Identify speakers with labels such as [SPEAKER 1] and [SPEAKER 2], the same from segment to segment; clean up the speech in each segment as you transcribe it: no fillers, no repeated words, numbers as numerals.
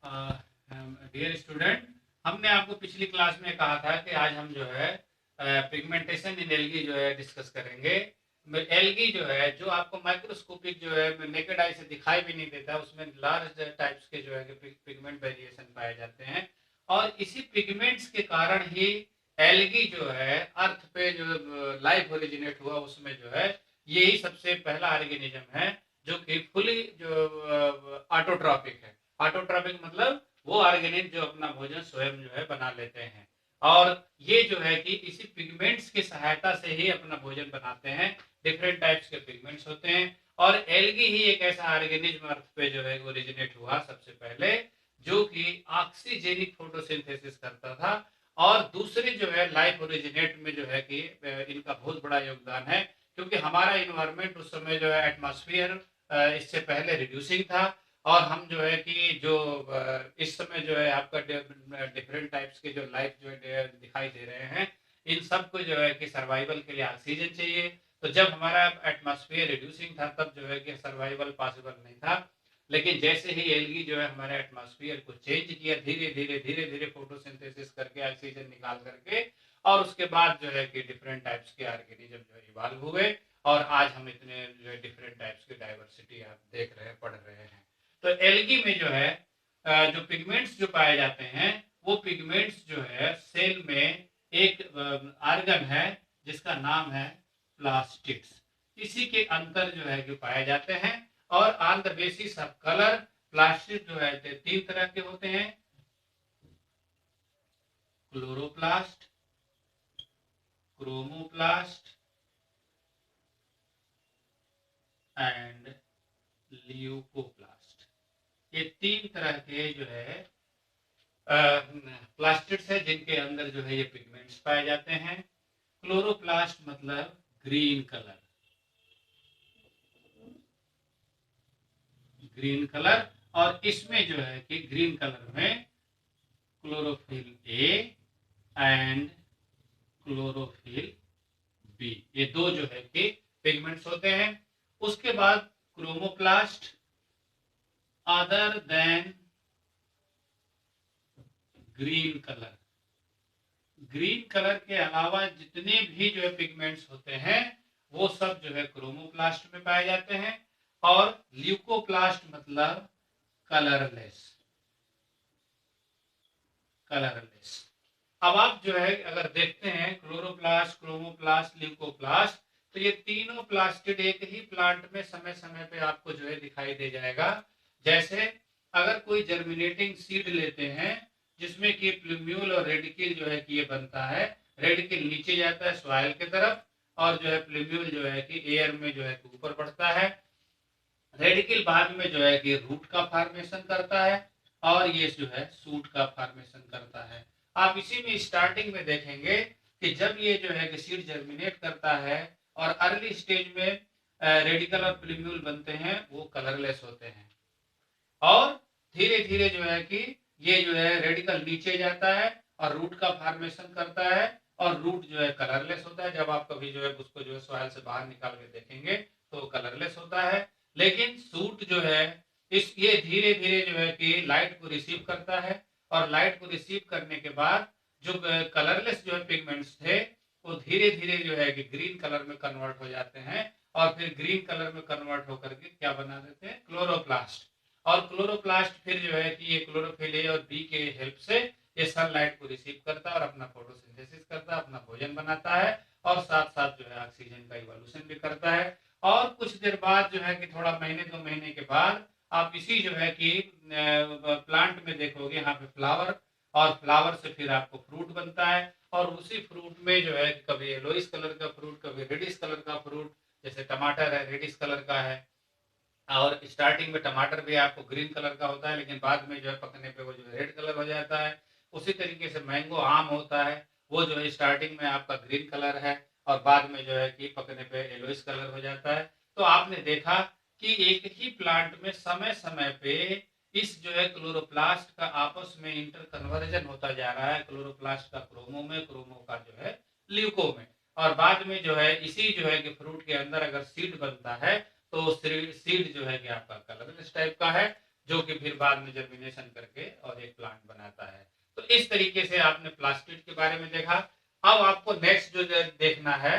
[SPEAKER 1] Dear student, हमने आपको पिछली क्लास में कहा था कि आज हम जो है पिगमेंटेशन इन एल्गी जो है डिस्कस करेंगे। एल्गी जो है, जो आपको माइक्रोस्कोपिक जो है नेकेड आई से दिखाई भी नहीं देता, उसमें लार्ज टाइप्स के जो है पिगमेंट वेरिएशन पाए जाते हैं। और इसी पिगमेंट्स के कारण ही एल्गी जो है अर्थ पे जो लाइफ ओरिजिनेट हुआ, उसमें जो है यही सबसे पहला ऑर्गेनिज्म है जो कि फुली जो ऑटोट्रॉपिक है। ऑटोट्रॉपिक मतलब वो ऑर्गेनिज्म जो अपना भोजन स्वयं जो है बना लेते हैं, और ये जो है कि इसी पिगमेंट्स की सहायता से ही अपना भोजन बनाते हैं। डिफरेंट टाइप्स के पिगमेंट्स होते हैं, और एल्गी ही एक ऐसा ऑर्गेनिज्म अर्थ पे जो है ओरिजिनेट हुआ सबसे पहले, जो कि ऑक्सीजेनिक फोटोसिंथेसिस करता था। और दूसरी जो है लाइफ ओरिजिनेट में जो है कि इनका बहुत बड़ा योगदान है, क्योंकि हमारा इन्वायरमेंट उस समय जो है एटमॉस्फेयर इससे पहले रिड्यूसिंग था। और हम जो है कि जो इस समय जो है आपका डिफरेंट टाइप्स के जो लाइफ जो है दिखाई दे रहे हैं, इन सब को जो है कि सर्वाइवल के लिए ऑक्सीजन चाहिए। तो जब हमारा एटमॉस्फेयर रिड्यूसिंग था, तब जो है कि सर्वाइवल पॉसिबल नहीं था। लेकिन जैसे ही एल्गी जो है हमारे एटमॉस्फेयर को चेंज किया, धीरे धीरे धीरे धीरे फोटोसिंथेसिस करके ऑक्सीजन निकाल करके, और उसके बाद जो है कि डिफरेंट टाइप्स के ऑर्गेनिज्म जो है इवॉल्व हुए। और आज हम इतने जो है डिफरेंट टाइप्स की डाइवर्सिटी आप देख रहे हैं, पढ़ रहे हैं। तो एल्गी में जो है जो पिगमेंट्स जो पाए जाते हैं, वो पिगमेंट्स जो है सेल में एक ऑर्गन है जिसका नाम है प्लास्टिड्स। इसी के अंतर जो है कि पाए जाते हैं। और on the basis of colour, plastid जो है तीन तरह के होते हैं: क्लोरोप्लास्ट, क्रोमोप्लास्ट एंड ल्यूकोप्लास्ट। ये तीन तरह के जो है प्लास्टिड्स है जिनके अंदर जो है ये पिगमेंट्स पाए जाते हैं। क्लोरोप्लास्ट मतलब ग्रीन कलर, ग्रीन कलर। और इसमें जो है कि ग्रीन कलर में chlorophyll A and chlorophyll B, ये दो जो है कि पिगमेंट्स होते हैं। उसके बाद chromoplast, other than green colour, green colour के अलावा जितने भी जो है पिगमेंट्स होते हैं, वो सब जो है क्रोमोप्लास्ट में पाए जाते हैं। और ल्यूकोप्लास्ट मतलब कलरलेस, कलरलेस। अब आप जो है अगर देखते हैं क्लोरोप्लास्ट, क्रोमोप्लास्ट, ल्यूकोप्लास्ट, तो ये तीनों प्लास्टिड एक ही प्लांट में समय समय पे आपको जो है दिखाई दे जाएगा। जैसे अगर कोई जर्मिनेटिंग सीड लेते हैं जिसमें कि प्लूम्यूल और रेडिकिल जो है कि ये बनता है। रेडिकिल नीचे जाता है सॉइल की तरफ, और जो है प्लूम्यूल जो है कि एयर में जो है ऊपर बढ़ता है। रेडिकल बाद में जो है कि रूट का फॉर्मेशन करता है, और ये जो है सूट का फॉर्मेशन करता है। आप इसी में स्टार्टिंग में देखेंगे कि जब ये जो है कि सीड जर्मिनेट करता है और अर्ली स्टेज में रेडिकल और प्लूम्यूल बनते हैं, वो कलरलेस होते हैं। और धीरे धीरे जो है कि ये जो है रेडिकल नीचे जाता है और रूट का फॉर्मेशन करता है, और रूट जो है कलरलेस होता है। जब आप कभी जो है उसको जो है सॉइल से बाहर निकाल के देखेंगे तो कलरलेस होता है। लेकिन सूट जो है इस ये धीरे धीरे जो है कि लाइट को रिसीव करता है, और लाइट को रिसीव करने के बाद जो कलरलेस जो है पिगमेंट्स थे, वो धीरे धीरे जो है कि ग्रीन कलर में कन्वर्ट हो जाते हैं। और फिर ग्रीन कलर में कन्वर्ट होकर के क्या बना देते हैं? क्लोरोप्लास्ट। और क्लोरोप्लास्ट फिर जो है कि ये क्लोरोफिल ए और बी के हेल्प से ये सनलाइट को रिसीव करता है और अपना फोटोसिंथेसिस करता है, अपना भोजन बनाता है, और साथ साथ जो है ऑक्सीजन का इवोल्यूशन भी करता है। और कुछ देर बाद जो है कि थोड़ा महीने 2 महीने के बाद आप इसी जो है कि प्लांट में देखोगे यहाँ पे फ्लावर, और फ्लावर से फिर आपको फ्रूट बनता है। और उसी फ्रूट में जो है कभी येलोइश कलर का फ्रूट, कभी रेडिश कलर का फ्रूट, जैसे टमाटर है रेडिश कलर का है। और स्टार्टिंग में टमाटर भी आपको ग्रीन कलर का होता है, लेकिन बाद में जो है पकने पे वो जो है रेड कलर हो जाता है। उसी तरीके से मैंगो आम होता है, वो जो है स्टार्टिंग में आपका ग्रीन कलर है, और बाद में जो है कि पकने पे येलोइश कलर हो जाता है। तो आपने देखा कि एक ही प्लांट में समय समय पे इस जो है क्लोरोप्लास्ट का आपस में इंटर कन्वर्जन होता जा रहा है। क्लोरोप्लास्ट का क्रोमो में, क्रोमो का जो है ल्यूको में। और बाद में जो है इसी जो है कि फ्रूट के अंदर अगर सीड बनता है, तो सीड जो है कि आपका कलरलेस टाइप का है, जो कि फिर बाद में जर्मिनेशन करके और एक प्लांट बनाता है। तो इस तरीके से आपने प्लास्टिड के बारे में देखा। अब आपको नेक्स्ट जो देखना है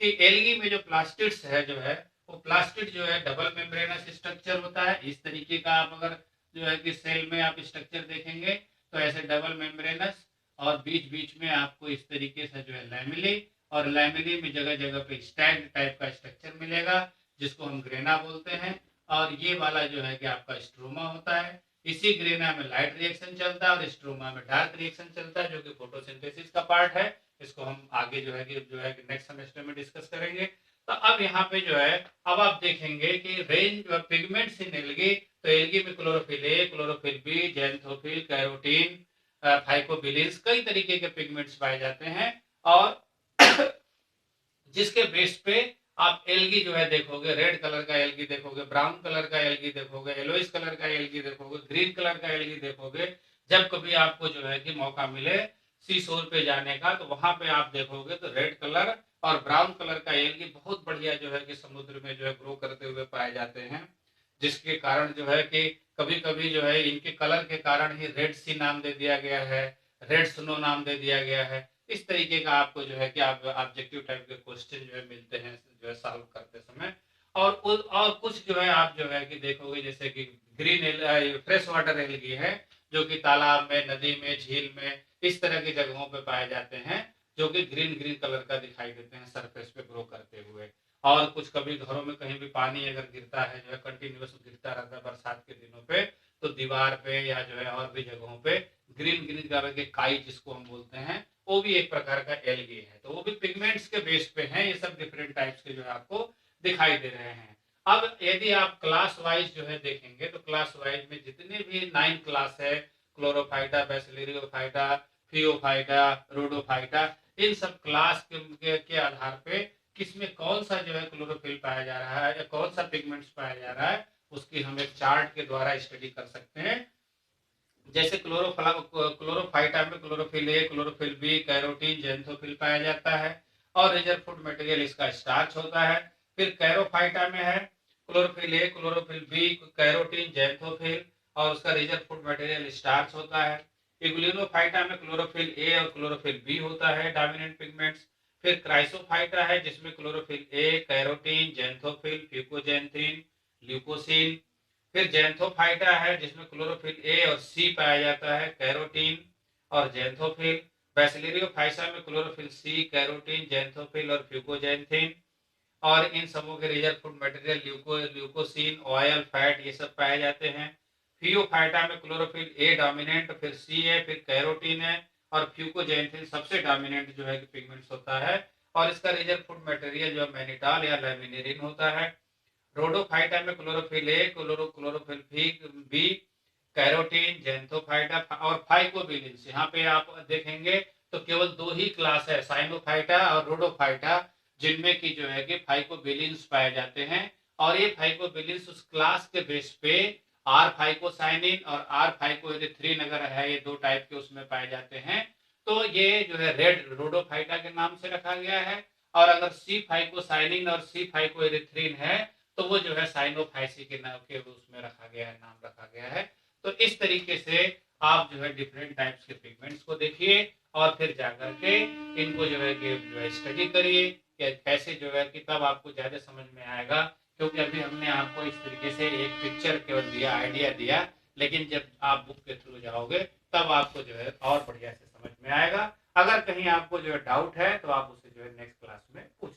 [SPEAKER 1] कि एल्गी में जो प्लास्टिड्स है जो है वो प्लास्टिड जो है डबल मेम्ब्रेनस स्ट्रक्चर होता है। इस तरीके का आप अगर जो है कि सेल में आप स्ट्रक्चर देखेंगे तो ऐसे डबल मेम्ब्रेनस, और बीच बीच में आपको इस तरीके से जो है लैमिली, और लैमिली में जगह जगह पे स्टैग्ड टाइप का स्ट्रक्चर मिलेगा जिसको हम ग्रेना बोलते हैं। और ये वाला जो है कि आपका स्ट्रोमा होता है। इसी ग्रेना में लाइट रिएक्शन चलता है और स्ट्रोमा में डार्क रिएक्शन चलता है जो कि फोटोसिंथेसिस का पार्ट है। इसको हम आगे जो है कि नेक्स्ट सेमेस्टर में डिस्कस करेंगे। तो अब यहाँ पे जो है अब आप देखेंगे कि रेंज पिगमेंट्स इन एल्गी, तो एल्गी में chlorophyll A, chlorophyll B, xanthophyll, carotene, phycobilins, कई तरीके के पिगमेंट्स पाए जाते हैं। और जिसके बेस पे आप एल्गी जो है देखोगे, रेड कलर का एल्गी देखोगे, ब्राउन कलर का एल्गी देखोगे, येलोइश कलर का एल्गी देखोगे, ग्रीन कलर का एल्गी देखोगे। जब कभी आपको जो है कि मौका मिले सी शोर पे जाने का तो वहां पे आप देखोगे तो रेड कलर और ब्राउन कलर का एल्गी बहुत बढ़िया जो है कि समुद्र में जो है ग्रो करते हुए पाए जाते हैं। जिसके कारण जो है कि कभी कभी जो है इनके कलर के कारण ही रेड सी नाम दे दिया गया है, रेड स्नो नाम दे दिया गया है। इस तरीके का आपको जो है कि आप ऑब्जेक्टिव टाइप के क्वेश्चन जो है मिलते हैं जो है सॉल्व करते समय। और कुछ जो है आप जो है कि देखोगे जैसे कि ग्रीन फ्रेश वाटर एल्गी है जो कि तालाब में, नदी में, झील में, इस तरह की जगहों पे पाए जाते हैं जो कि ग्रीन ग्रीन कलर का दिखाई देते हैं सरफेस पे ग्रो करते हुए। और कुछ कभी घरों में कहीं भी पानी अगर गिरता है जो है कंटिन्यूअस गिरता रहता है बरसात के दिनों पे, तो दीवार पे या जो है और भी जगहों पे ग्रीन ग्रीन कलर के काई जिसको हम बोलते हैं वो भी एक प्रकार का एल्गी है। तो वो भी पिगमेंट्स के बेस पे हैं। ये सब डिफरेंट टाइप्स के जो है आपको दिखाई दे रहे हैं। अब यदि आप क्लास वाइज जो है देखेंगे तो क्लास वाइज में जितने भी 9 क्लास है, क्लोरोफाइटा, बेसिलरियोफाइटा, फियोफाइटा, रोडोफाइटा, इन सब क्लास के आधार पे किसमें कौन सा जो है क्लोरोफिल पाया जा रहा है या कौन सा पिगमेंट्स पाया जा रहा है उसकी हम एक चार्ट के द्वारा स्टडी कर सकते हैं। जैसे क्लोरोफाइटा में chlorophyll A, chlorophyll B, carotene, xanthophyll पाया जाता है और रिजर्व फूड मटेरियल इसका स्टार्च होता है। फिर कैरोफाइटा में है chlorophyll A, chlorophyll B, carotene, xanthophyll और उसका रिजर्व फूड मटेरियल स्टार्च होता है। इग्लिनोफाइटा में क्लोरोफिल ए और क्लोरोफिल बी होता है डोमिनेंट पिगमेंट्स। फिर क्राइसोफाइटा है जिसमें क्लोरोफिल ए, कैरोटीन, जेंथोफिल, फ्यूकोजेंथीन, ल्यूकोसिन। फिर जेंथोफाइटा है जिसमें क्लोरोफिल ए और सी पाया जाता है, कैरोटीन और जेंथोफिल। बैसिलरियोफाइटा में क्लोरोफिल सी, कैरोटीन, जेंथोफिल और फ्यूकोजेंथीन और इन सबों के reserve food material leucosin, oil, fat ये सब पाए जाते हैं। फियोफाइटा में क्लोरोफिल ए डोमिनेंट, फिर सी है, फिर कैरोटीन है और फ्यूकोजेंथीन सबसे डोमिनेंट जो है कि पिगमेंट्स होता है और इसका रिजर्व फूड मटेरियल जो मैनिटॉल या लैमिनेरिन होता है। रोडोफाइटा में chlorophyll A, chlorophyll B, carotene, जेंथोफाइटा और फाइकोबिलिन्स। यहाँ पे आप देखेंगे तो केवल 2 ही क्लास है, साइनोफाइटा और रोडोफाइटा, जिनमें की जो है कि फाइकोबिलिन्स पाए जाते हैं। और ये फाइकोबिलिन्स उस क्लास के बेस पे आर फाइकोसाइनिन और आर फाइकोएरिथ्रिन अगर है, ये 2 टाइप के उसमें पाए जाते हैं, तो ये जो है रेड रोडोफाइटा के नाम से रखा गया है। और अगर सी फाइकोसाइनिन और सी फाइकोएरिथ्रिन है तो वो जो है साइनोफाइसी के नाम के उसमें रखा गया है, नाम रखा गया है। तो इस तरीके से आप जो है डिफरेंट टाइप्स के पिगमेंट्स को देखिए और फिर जाकर के इनको जो है स्टडी करिए कि कैसे जो है कि तब आपको ज्यादा समझ में आएगा। क्योंकि अभी हमने आपको इस तरीके से एक पिक्चर केवल दिया, आइडिया दिया, लेकिन जब आप बुक के थ्रू जाओगे तब आपको जो है और बढ़िया से समझ में आएगा। अगर कहीं आपको जो है डाउट है तो आप उसे जो है नेक्स्ट क्लास में पूछ